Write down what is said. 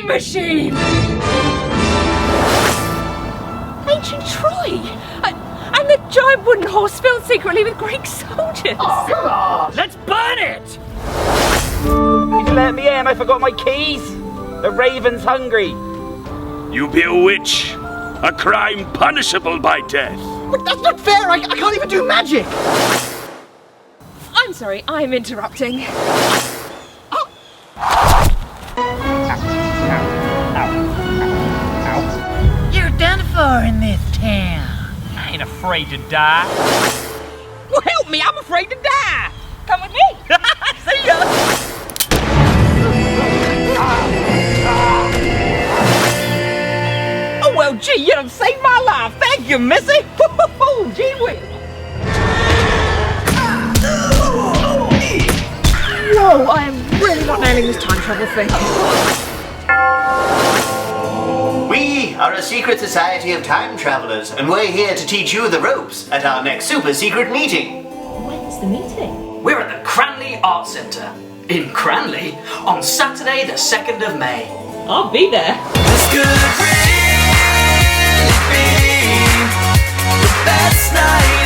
time machine! Ancient Troy! And the giant wooden horse filled secretly with Greek soldiers! Oh, come on! Let's burn it! You let me in, I forgot my keys. The raven's hungry. You be a witch. A crime punishable by death. But that's not fair! I can't even do magic! I'm sorry, I'm interrupting. You're done for in this town. I ain't afraid to die. Well, help me, I'm afraid to die! Come with me! See ya! Oh, well, gee, you done saved my life. Thank you, Missy. Gee whiz. Whoa, I am really not nailing this time travel thing. We are a secret society of time travelers, and we're here to teach you the ropes at our next super secret meeting. When's the meeting? We're at the Cranleigh Art Centre in Cranleigh on Saturday the 2nd of May. I'll be there. This could really be the best night